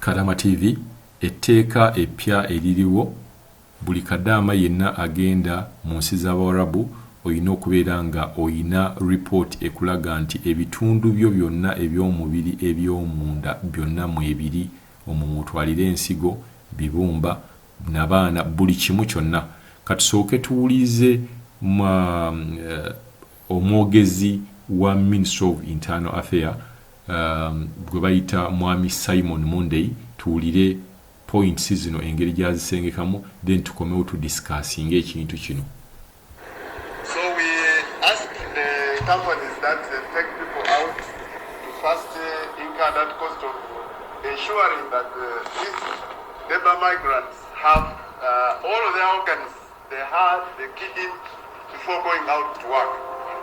Kadaama TV etteeka epya eririwo buli Kadaama yenna agenda Munsi Zabawalabu Oyina okubeera nga oyina report ekulaga nti ebitundu byo byonna eby'omubiri eby'omunda byonna mwebiri omwo mutwalire ensigo bibumba n'abaana buli kimu kyonna katusooke tuwulize omwogezi wa Ministry of Internal Affairs gwe bayita Mwami Simon Monday tuwulire points zino engeri gyazisengekamu then tukomewo tu discussing ekintu kino. So we ask the companies that take people out to first incur that cost of ensuring that these labor migrants have all of their organs, the heart, the kidney, before going out to work.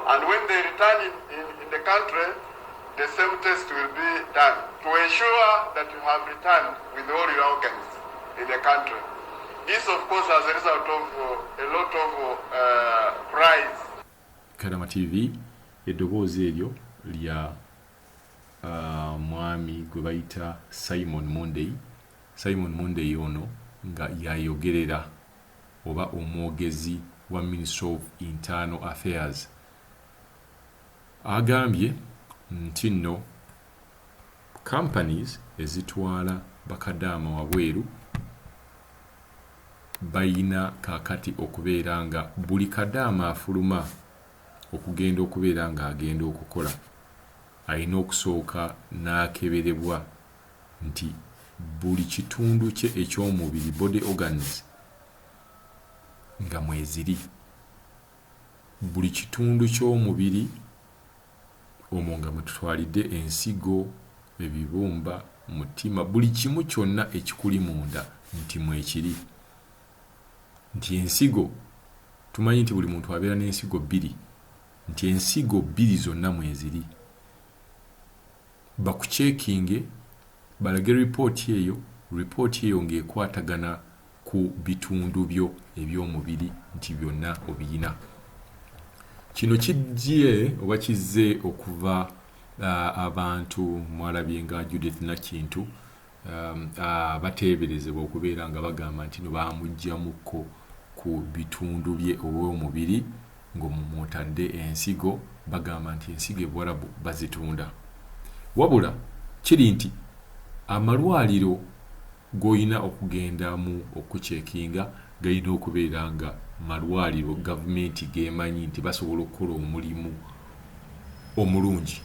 And when they return in the country, the same test will be done to ensure that you have returned with all your organs in the country. This, of course, as a result of a lot of pride. Kadaama TV, eddoboozi eryo lya mwami gwe bayita Simon Monday. Simon Monday ono nga yayogerera oba omwogezi wa Ministry of Internal Affairs. Agambye nti nno companies ezitwala bakadaama wabweru bayina kakati okubeera nga buli Kadaama afuluma okugenda okubeera nga agenda okukola ayina okusooka n'akeberebwa nti buli kitundu kye eky'omubiri body organs nga mweziri buli kitundu ky'omubiri omwo nga mututwalidde ensigo ebibumba mutima buli kimu kyonna ekikuli munda nti mwekiri nti ensigo tumanyi nti buli muntu abeera n'ensigo bbiri nti ensigo bbiri zonna mweziri bakucekinge balage ripooti eyo ng'ekwatagana ku bitundu byo eby'omubiri nti byonna obiyina. Kino kijje oba kizze okuva abantu mwalabye nga Judith Nakintu bateeberezebwa okubeera nga bagamba nti no bamuggyamukko ku bitundu bye obw'omubiri ng'omumutadde ensigo bagamba nti ensigo eBwarabu bazitunda. Wabula kiri nti amalwaliro g'oyina okugendamu okucekinga gayina okubeera nga malwaliro gavumenti gemanyi nti basobola okukola omulimu omulungi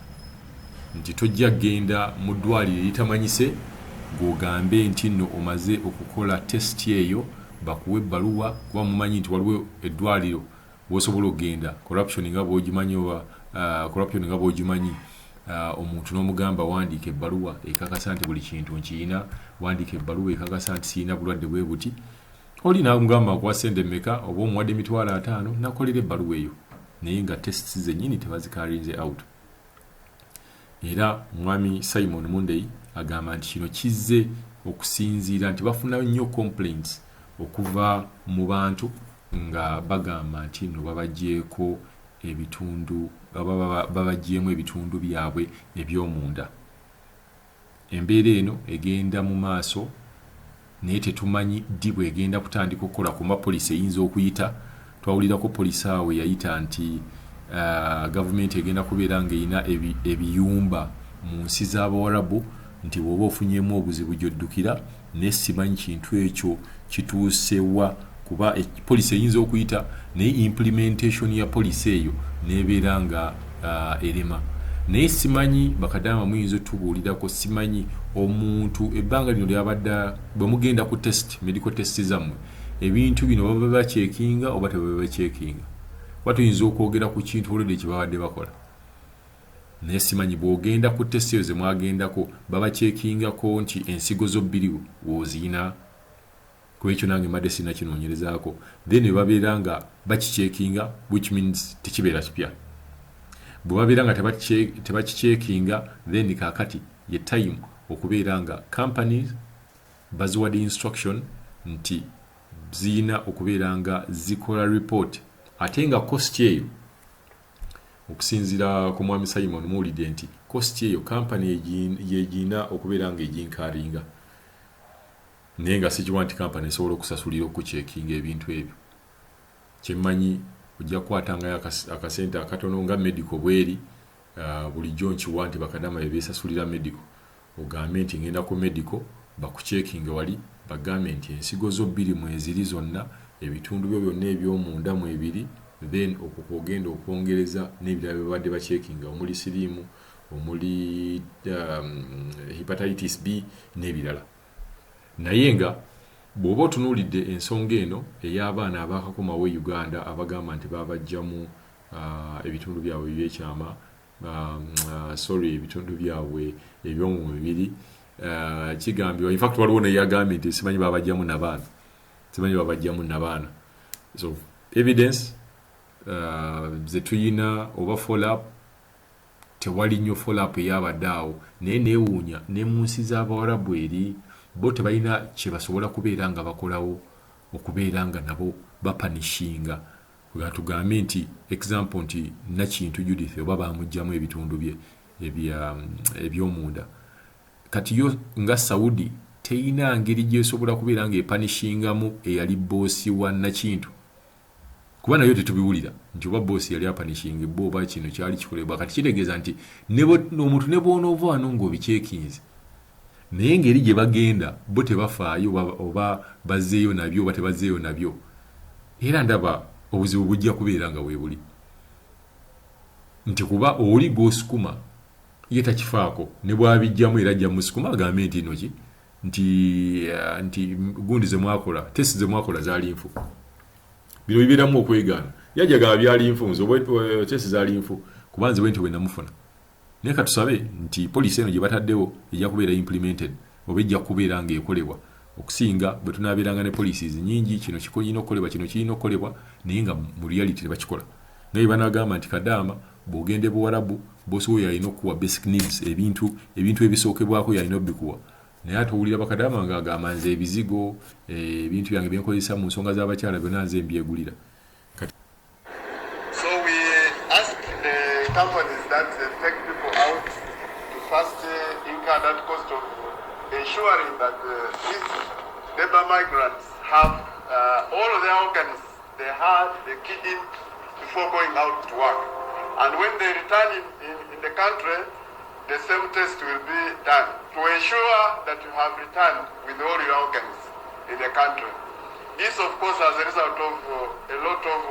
nti tojja genda mu ddwaliro eritamanyise g'ogambe nti nno omaze okukola test eyo bakuwa ebbaluwa kuba mumanyi nti waliwo eddwaliro w'osobola okgenda corruption nga bw'ogimanyi omuntu n'omugamba wandiika ebbaluwa ekakasa nti buli kintu nkiyina wandiika ebbaluwa ekakasa nti siyina bulwadde bwe buti oli n'amugamba akuwa ssente mmeka oba omuwadde $50 nakolera ebbaluwa eyo naye nga tests zennyini tebazikalinze out. Era mwami Simon Monday agamba nti kino kizze okusinziira nti bafuna nnyo complaints okuva mu bantu nga bagamba nti no babaggyeko ebitundu babaggyemu ebitundu byabwe eby'omunda. Embeera eno egenda mu maaso naye tetumanyi ddi bw'egenda kutandika okukola kuba poliisi eyinza okuyita. Twawulirako poliisi awo yayita nti gavumenti egenda kubeera ng'erina ebiyumba mu nsi z'Abawarabu nti bw'oba ofunyemu obuzibu gy'oddukira naye simanyi kintu ekyo kituusewa kuba poliisi eyinza okuyita naye implementation ya poliisi eyo n'ebeera nga erema. Naye simanyi bakadaama muyinza otubuulirako simanyi omuntu ebbanga lino lyabadde bwe mugenda ku test medical test zammwe ebintu bino baba bacekinga oba tebaba bacekinga kuba tuyinza okwogera ku kintu olwedde kye babadde bakola naye simanyi bw'ogenda ku test eyo ze mwagendako baba cekingako nti ensigo zo bbiri wooziyina ku ekyo nange mbadde sirina kinoonyerezaako then babeera nga bakicekinga which means tekibeera kipya. Bwe babeera nga tebakicekinga then kaakati ye time okubeera nga companies baziwadde instruction nti ziyina okubeera nga zikola report ate nga cost eyo okusinziira ku mwami Simon muwulidde nti cost eyo company yegina okubeera nga eginkaringa naye nga sikiwa nti kampani esobola okusasulira okucheckinga ebintu ebyo. Kyemmanyi ojja kukwatangayo akasente akatono nga medical bweri, bulijjo nkiwa nti bakadama bebesasulira medical. Ogambe nti ngenda ku medical bakucheckinga wali, bagambe nti ensigo zo 2 mweziri zonna, ebitundu byo byonna ebyomunda mu 2, then okugenda okwongereza n'ebirala bibadde bacheckinga omuli sirimu, omuli hepatitis B n'ebirala. Naye nga bw'oba otunuulidde ensonga eno ey'abaana abakakomawo Uganda abagamba nti babajjamu ebitundu byabwe ebyekyama, ebitundu byabwe eby'omu mubiri, kigambibwa, in fact waliwo neyagambye nti simanyi babajjamu nabaana. So evidence ze tuyina oba follow up, tewali nnyo follow up eyabadde awo, naye neewuunya ne Munsi Zabawalabu eri bo tebalina kye basobola kubeera nga bakolawo okubeera nga nabo bapanishinga. Tugambe nti example nti Nakintu Judith oba bamugjamu ebitundu bye ebyomunda. Kati yo nga Saudi teina ngeri gyesobola kubeera nga epanishingamu eyali boosi wa Nakintu. Kuba nayo tetubiwulira nti oba boosi yali apanishinga bo oba kino kyali kikolebwa. Kati kitegeeza nti omuntu ne bw'onoova wano ng'obicekinze, naye engeri gye bagenda bo tebafaayo oba bazzeeyo nabyo oba tebazzeeyo nabyo. Era ndaba obuzibu bujja kubeera nga weebuli. Nti kuba oli gw'osukuma ye takifaako, ne bw'abijjamu era ajja musukuma agambe nti inoki nti gundi ze mwakola, testi ze mwakola zaali nfu. Bino bibeeramu okwegaana. Yajagala byali nfu, nze testi zaali nfu, kuba nze bwe namufuna. Naye katusabe nti poliisi eno gye bataddewo ejja kubeera implemented, oba ejja kubeera ng'ekolebwa okusinga bwe tunaabeeranga ne policies nyingi, kino kirina okukolebwa, kino kirina okukolebwa, naye nga mu reality tebakikola. Naye banagamba nti Kadaama bw'ogende Buwarabu bosi yalina okuwa basic needs, ebintu ebisookebwako yalina obbikuwa. Naye ate owulira bakadaama ng'agamba nze ebizigo, ebintu byange bye nkozesa mu nsonga z'abakyala byonna nze mbyegulira. So we ask the companies that take people out to first incur that cost of ensuring that these labor migrants have all of their organs, the heart, the kidney, before going out to work. And when they return in the country, the same test will be done to ensure that you have returned with all your organs in the country. This, of course, as a result of a lot of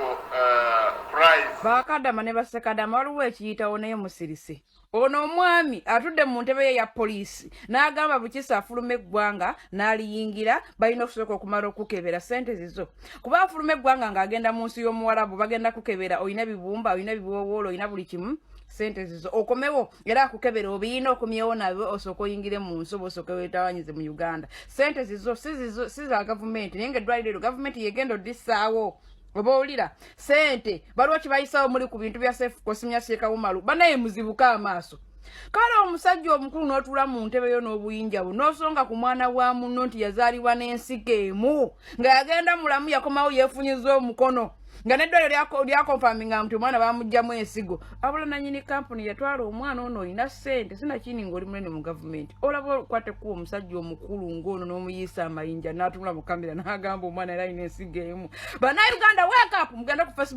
prize. Bakadama ne basekadama waliwo ekiyitawo naye musirise. Ono omwami atudde mu ntebe ye ya poliisi n'agamba Bukisa afuluma eggwanga n'aliyingira balina okusooka okumala okukebera ssente zizo. Kuba afuluma eggwanga ng'agenda mu nsi y'omuwarabu bagenda kukebera, oyina bibumba, oyina bibowoolo, oyina buli kimu, ssente zizo okomewo era akukebera obiyina okumyewo nabyo osooka oyingire mu nsi oba osooka weetawanyize mu Uganda. Ssente zizo si za gavumenti, naye ng'eddwaliro gavumenti yegenda oddisaawo. Oba olira sente baliwo kibayisawo muri ku bintu bya safe kosimya Sheeka Umaru banaye muzibuka amaaso. Kale omusajja omukulu n'otula mu ntebe yo n'obuyinja bu n'osonga ku mwana wa munno nti yazaalibwa n'ensika emu nga yagenda mulamu yakomawo yeefunyiza omukono nga n'eddwaliro lyakonfaminga nti omwana bamugjamu ensigo. Abula nannyini kampuni yatwala omwana ono olina ssente sinakini ng'oli munene mu gavumenti. Olaba okwatekuwa omusajja omukulu ng'ono n'omuyiisa amayinja n'atunula mu kamera n'agamba omwana era alina ensigo emu. Bannayuganda wake up mugenda ku Facebook.